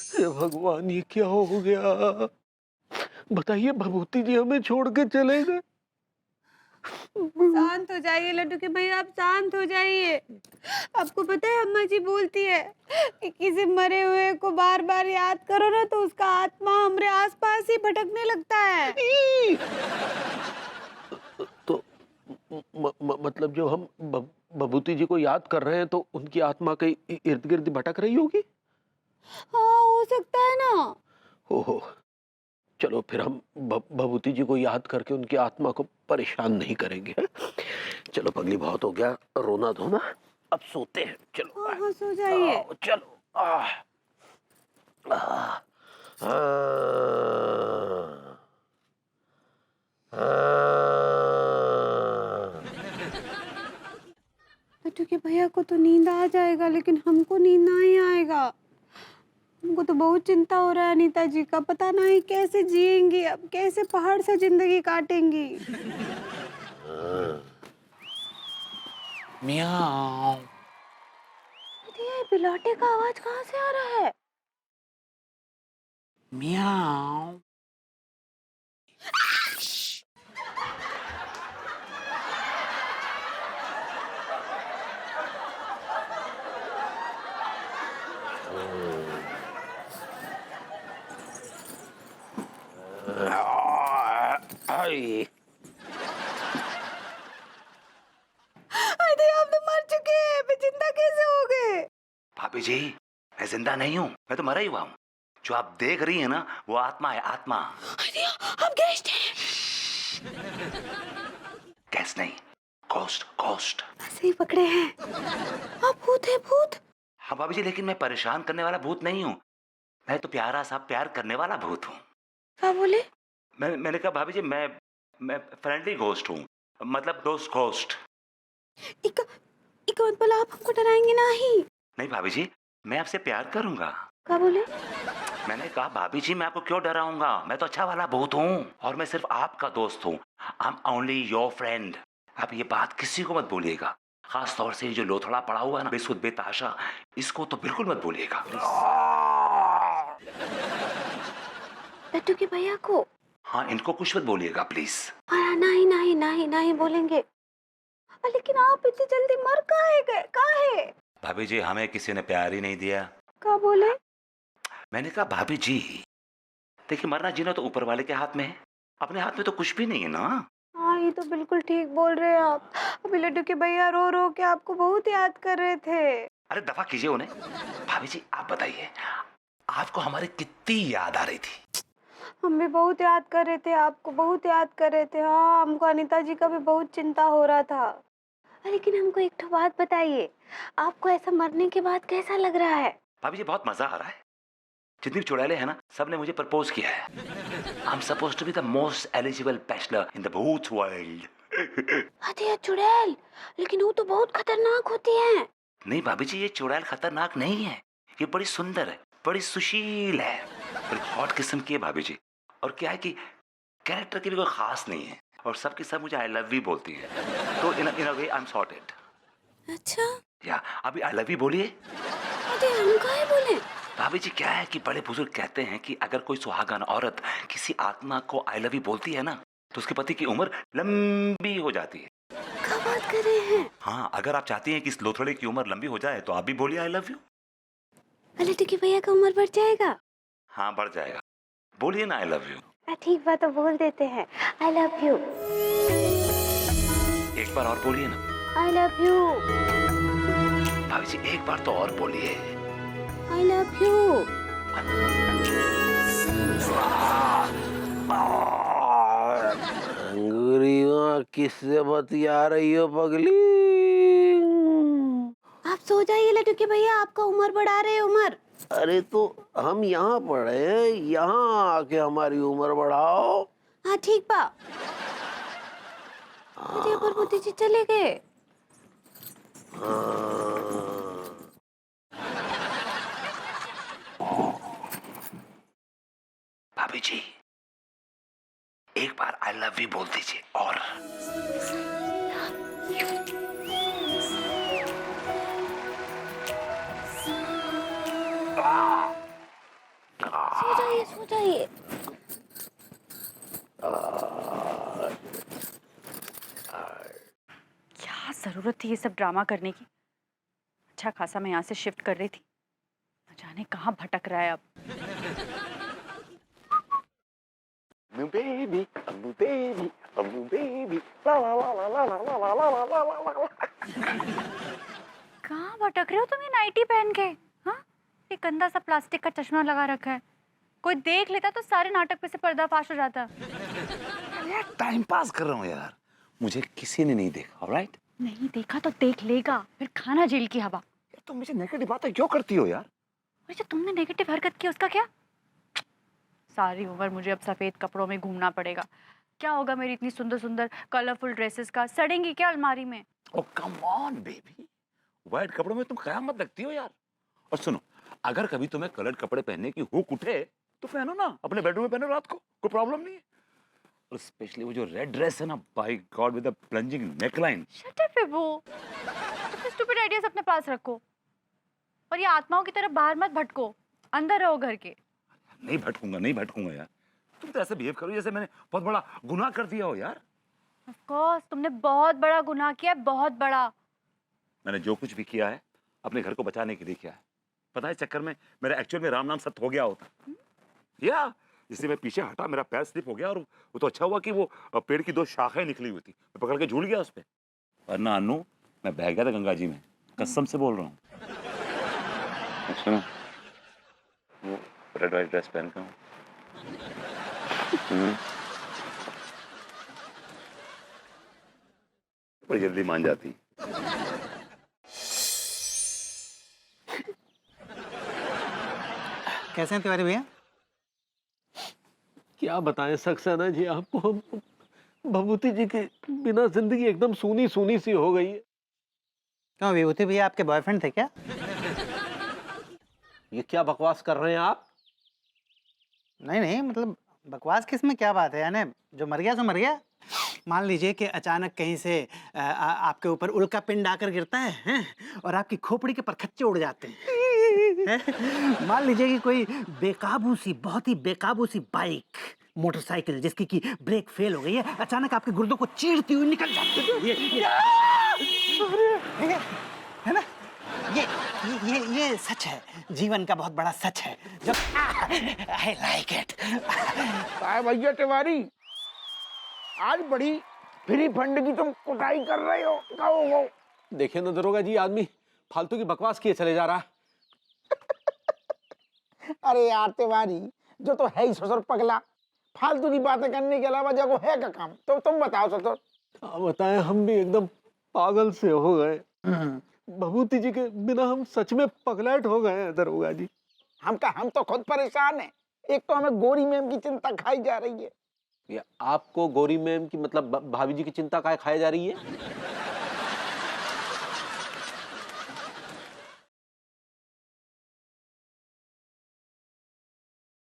हे भगवान, ये क्या हो गया? बताइए, भभूति जी हमें छोड़ के चले गए। शांत हो जाइए लड्डू के भैया, आप शांत हो जाइए। आपको पता है अम्मा जी बोलती है कि किसी मरे हुए को बार बार याद करो ना तो उसका आत्मा हमारे आसपास ही भटकने लगता है। ई! तो मतलब जो हम भभूति जी को याद कर रहे हैं तो उनकी आत्मा कहीं इर्द गिर्द भटक रही होगी। हाँ, हो सकता है ना। ओहो, चलो फिर हम भभूति जी को याद करके उनकी आत्मा को परेशान नहीं करेंगे, हैं? चलो पगली, बहुत हो गया रोना धोना, अब सोते हैं। चलो हाँ हाँ, सो जाइए। चलो आ, आ, लड्डू के भैया को तो नींद आ जाएगा लेकिन हमको नींद नहीं आएगा। हमको तो बहुत चिंता हो रहा है अनीता जी का, पता नहीं कैसे जिएंगी अब, कैसे पहाड़ से जिंदगी काटेंगी। म्याऊं। अरे ये बिलाटे का आवाज कहाँ से आ रहा है? म्याऊं। आई। अरे आप तो मर चुके हैं, फिर जिंदा कैसे हो गए? भाभी जी, मैं जिंदा नहीं हूँ, मैं तो मरा ही हुआ हूँ। जो आप देख रही है ना, वो आत्मा है, आत्मा। अरे आप गेस्ट हैं। गैस नहीं, घोस्ट, घोस्ट। सही पकड़े हैं। आप भूत है, भूत। हाँ भाभी जी, लेकिन मैं परेशान करने वाला भूत नहीं हूँ। मैं तो प्यारा सा प्यार करने वाला भूत हूँ। क्या बोले? मैंने कहा भाभी जी, मैं फ्रेंडली घोस्ट हूँ, मतलब दोस्त घोस्ट। इक इक मतलब आप हमको डराएंगे नहीं? नहीं भाभी जी, मैं आपसे प्यार करूंगा। क्या बोले? मैंने कहा भाभी जी, मैं आपको क्यों डराऊंगा, मैं तो अच्छा वाला भूत हूँ और मैं सिर्फ आपका दोस्त हूँ। I am only your friend. आप ये बात किसी को मत बोलिएगा, खास तौर से जो लोथड़ा पड़ा हुआ है ना, बेसुध बेताशा, इसको तो बिल्कुल मत बोलिएगा। लड्डू के भैया को? हाँ, इनको कुछ मत बोलिएगा प्लीज। नहीं नहीं नहीं नहीं बोलेंगे। लेकिन आप इतनी जल्दी मर काहे गए, काहे? भाभी जी, हमें किसी ने प्यार ही नहीं दिया। क्या बोले? मैंने कहा भाभी जी, देखिए मरना जीना तो ऊपर वाले के हाथ में है, अपने हाथ में तो कुछ भी नहीं है ना। हाँ, ये तो बिल्कुल ठीक बोल रहे हैं आप। अभी लड्डू के भैया रो रो के आपको बहुत याद कर रहे थे। अरे दफा कीजिए उन्हें। भाभी जी आप बताइए, आपको हमारी कितनी याद आ रही थी? हम भी बहुत याद कर रहे थे, आपको बहुत याद कर रहे थे। हाँ, हमको अनीता जी का भी बहुत चिंता हो रहा था। लेकिन हमको एक तो बात बताइए, आपको ऐसा मरने के बाद कैसा लग रहा है? भाभी जी बहुत मजा आ रहा है। जितनी भी चुड़ैले हैं ना, सबने मुझे प्रपोज किया है। I am supposed to be the most eligible bachelor in the भूत वर्ल्ड। अरे ये चुड़ैल, लेकिन वो तो बहुत खतरनाक होती है। नहीं भाभी जी, ये चुड़ैल खतरनाक नहीं है, ये बड़ी सुंदर है, बड़ी सुशील है, बड़ी हॉट किस्म की है भाभी जी। और क्या है कि कैरेक्टर की भी कोई खास नहीं है और सबके सब मुझे आई लव यू बोलती है, तो इन अ वे आई एम सॉर्टेड। अच्छा, या अभी आई लव यू बोलिए। अरे हम काहे बोले? भाभी जी क्या है कि बड़े बुजुर्ग कहते हैं कि अगर कोई सुहागन औरत किसी आत्मा को आई लव यू बोलती है ना, तो उसके पति की उम्र लंबी हो जाती है। क्या बात कर रहे हैं? हाँ, अगर आप चाहती हैं कि इस लोथड़े की उम्र लंबी हो जाए तो आप भी बोलिए आई लव यू। लड्डू के भैया का उम्र बढ़ जाएगा? हाँ बढ़ जाएगा, बोलिए ना आई लव यू। ठीक बात, तो बोल देते हैं आई लव यू। एक बार और बोलिए ना। I love you. भाभी जी एक बार तो और बोलिए। I love you. अंगूरियों किससे बतिया रही हो पगली? आप सो जाइए लड्डू के भैया, आपका उम्र बढ़ा रहे हैं, उम्र। अरे तो हम यहाँ पड़े हैं, यहाँ आके हमारी उम्र बढ़ाओ। हाँ ठीक बा। अरे पर मोती जी चले गए। भाभी जी एक बार आई लव यू बोल दीजिए और। सो जाइए। क्या जरूरत थी ये सब ड्रामा करने की। अच्छा खासा मैं यहाँ से शिफ्ट कर रही थी, न जाने कहाँ भटक रहा है अब। Baby, baby, baby, la la la la la la la la la la la la. कहाँ भटक रहे हो तुम ये नाइटी पहन के? हाँ, ये गंदा सा प्लास्टिक का चश्मा लगा रखा है, कोई देख लेता तो सारे नाटक पे से पर्दाफाश हो जाता। यार टाइम पास कर रहा हूँ यार, मुझे किसी ने नहीं देखा, ऑलराइट? नहीं देखा तो देख लेगा, फिर खाना जेल की हवा। यार तुम मुझे नेगेटिव बातें क्यों करती हो यार? और जो तुमने नेगेटिव हरकत की उसका क्या? सारी उम्र मुझे अब सफेद कपड़ों में घूमना पड़ेगा। क्या होगा मेरी इतनी सुंदर सुंदर कलरफुल ड्रेसेस का? सड़ेंगी क्या अलमारी में? ओ कम ऑन बेबी, व्हाइट कपड़ों में तुम कयामत लगती हो यार। और सुनो, अगर कभी तुम्हें कलर्ड कपड़े पहनने की हुक उठे तो पहनो ना, अपने बेडरूम में पहनो रात को, कोई प्रॉब्लम नहीं है। और स्पेशली वो जो रेड ड्रेस है ना, by God, with the plunging neckline. Shut up बेबू, अपने स्टूपिड आइडियाज अपने पास रखो और ये आत्माओं की तरफ बाहर मत भटको, अंदर रहो घर के। नहीं भटकूंगा, नहीं भटकूंगा यार। तुम तो ऐसे बिहेव करो जैसे मैंने बहुत बड़ा गुनाह कर दिया हो यार। ऑफ कोर्स तुमने बहुत बड़ा गुनाह किया है, बहुत बड़ा। मैंने जो कुछ भी किया है अपने घर को बचाने के लिए किया है। पता है, चक्कर में मेरा एक्चुअल में राम नाम सत्य हो गया होता या जिससे मैं पीछे हटा, मेरा पैर स्लिप हो गया। और वो तो अच्छा हुआ कि वो पेड़ की 2 शाखाएं निकली हुई थी, मैं पकड़ के झूल गया उस पे, वरना अनु मैं बह गया था गंगा जी में, कसम से बोल रहा हूँ। सुनो, वो रेड वाइट ड्रेस पहन के बड़ी जल्दी मान जाती। कैसे हैं तिवारी भैया? क्या बताएं सक्सेना जी आपको, हम भभूति जी के बिना जिंदगी एकदम सूनी सूनी सी हो गई है। क्यों, विभूति भैया आपके बॉयफ्रेंड थे क्या? ये क्या बकवास कर रहे हैं आप? नहीं नहीं, मतलब बकवास किस में क्या बात है, यानी जो मर गया सो मर गया। मान लीजिए कि अचानक कहीं से आपके ऊपर उल्का पिंड आकर गिरता है, हैं? और आपकी खोपड़ी के परखच्चे उड़ जाते हैं। मान लीजिए कि कोई बेकाबू सी, बहुत ही बेकाबू सी बाइक, मोटरसाइकिल जिसकी की ब्रेक फेल हो गई है, अचानक आपके गुर्दों को चीरती हुई निकल जाती है। है ना? ये सच है, जीवन का बहुत बड़ा सच है। जब आई लाइक इट। भैया तिवारी, आज बड़ी फ्री फंड की तुम कुटाई कर रहे हो, कहो। देखिए ना दरोगा जी, आदमी फालतू की बकवास किए चले जा रहा है। अरे यार तिवारी, जो तो है ही ससुर पगला, फालतू की बातें करने के अलावा जगह है का काम? तो तुम बताओ ससुर। क्या बताएं, हम भी एकदम पागल से हो गए। भभूति जी के बिना हम सच में पगलैट हो गए हैं दरोगा जी। हम तो खुद परेशान हैं। एक तो हमें गोरी मैम की चिंता खाई जा रही है। ये आपको गोरी मैम की, मतलब भाभी जी की चिंता काहे खाई जा रही है?